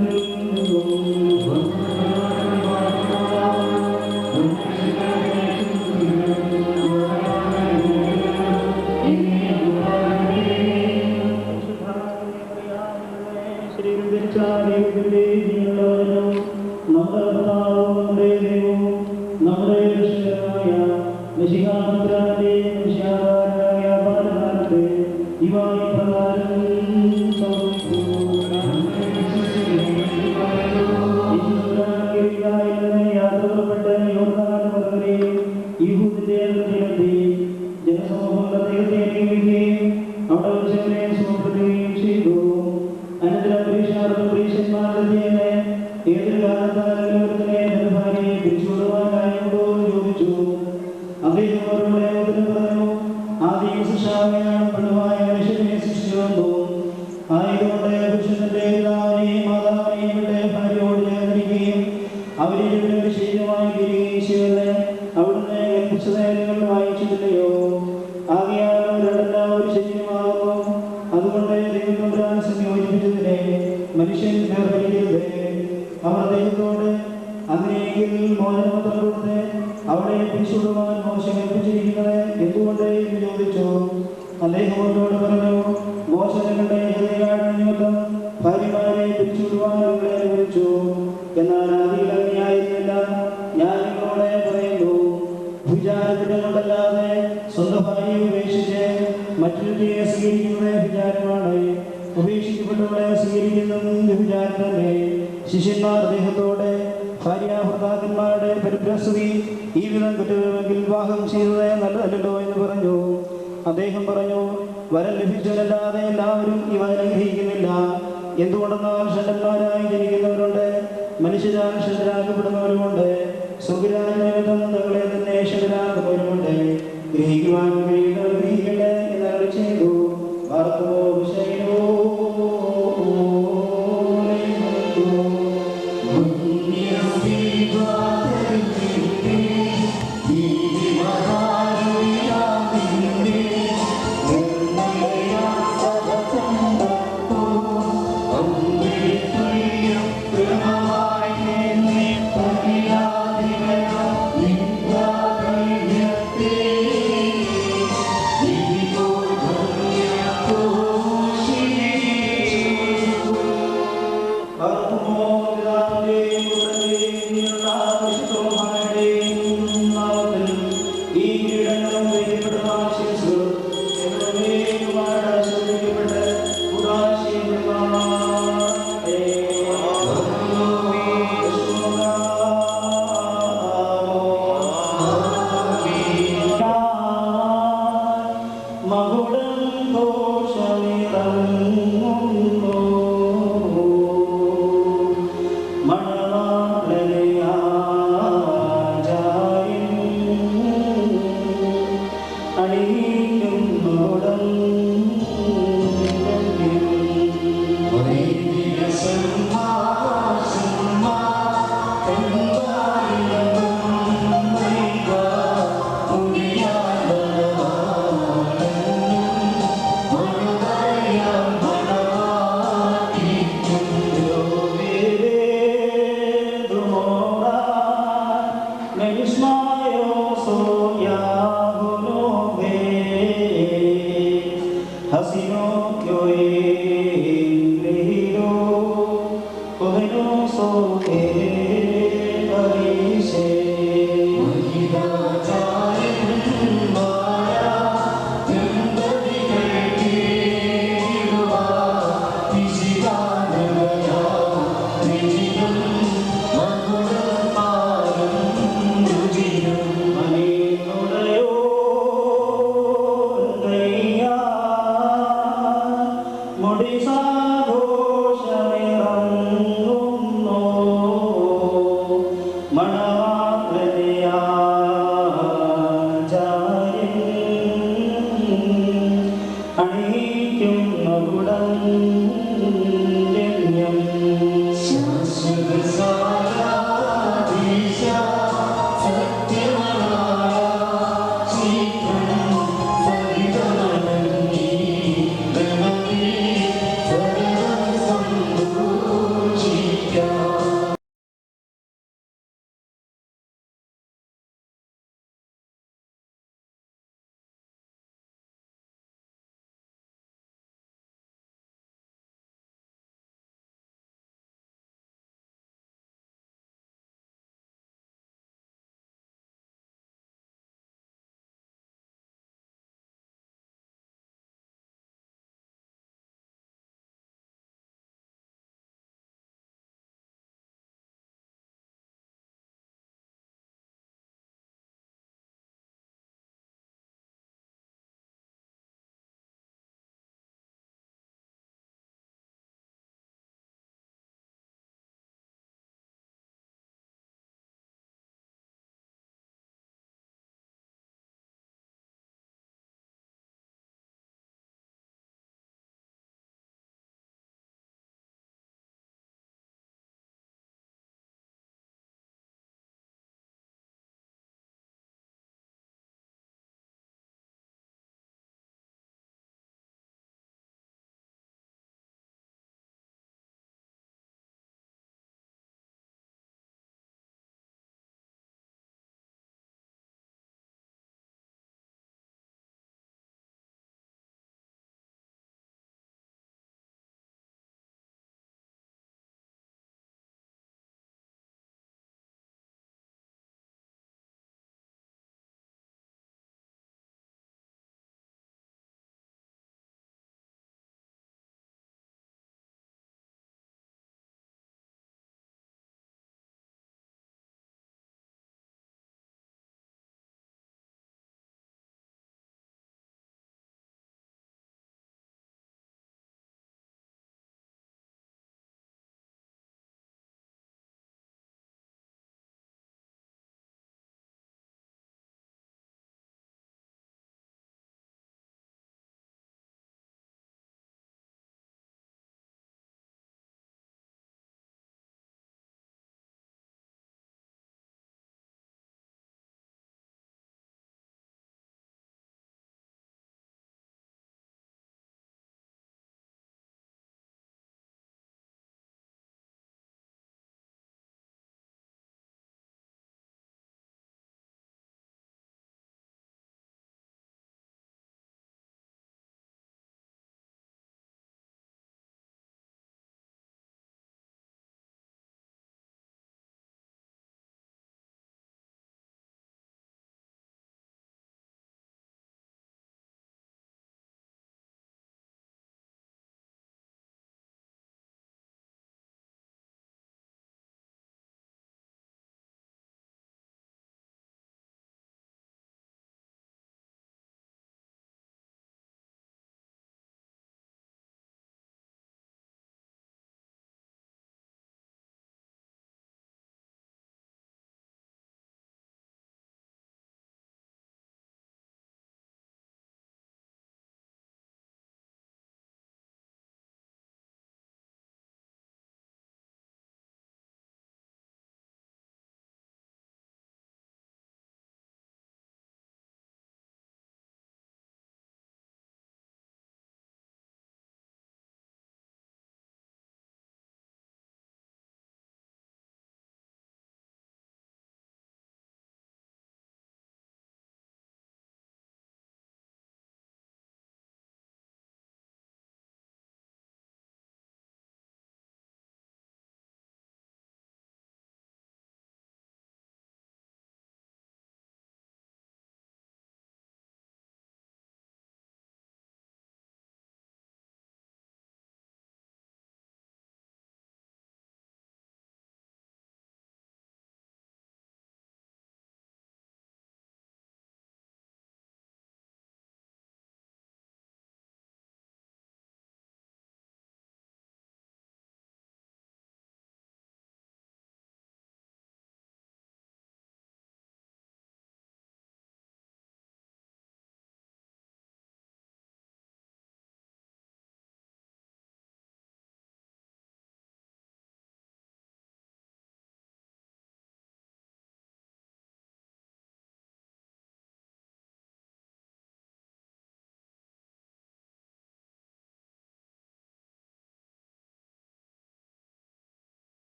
Speaker 2: ശിഷ്യന്മാർ അദ്ദേഹത്തോടെ ഭാര്യാഭർത്താക്കന്മാരുടെ പരിഭ്രസ്തുതി ഈ വിധം കിട്ടുമെങ്കിൽ വിവാഹം ചെയ്തത് നല്ലതല്ലോ എന്ന് പറഞ്ഞു. അദ്ദേഹം പറഞ്ഞു, വരം ലഭിച്ചവരല്ലാതെ എല്ലാവരും ഇവ അനുഗ്രഹിക്കുന്നില്ല. എന്തുകൊണ്ടെന്നാൽ ഷണ്ടന്മാരായി ജനിക്കുന്നവരുണ്ട്, മനുഷ്യരാൽ ഷണ്ടരാക്കപ്പെടുന്നവരുമുണ്ട്, സ്വർഗരാജ്യനിമിത്തം തങ്ങളെ തന്നെ ഷണ്ടരാക്കുന്നവരുമുണ്ട്. ഗ്രഹിക്കുവാൻ കഴിയുന്നവർ ഗ്രഹിക്കട്ടെ എന്നവർ ചെയ്തു. വാർത്തോ വിഷയോ
Speaker 8: Yeah.
Speaker 2: മുടിസാഘോഷമിറങ്ങുന്നു മണവാളനെയാചാര്യൻ അണിയിക്കും മകുടം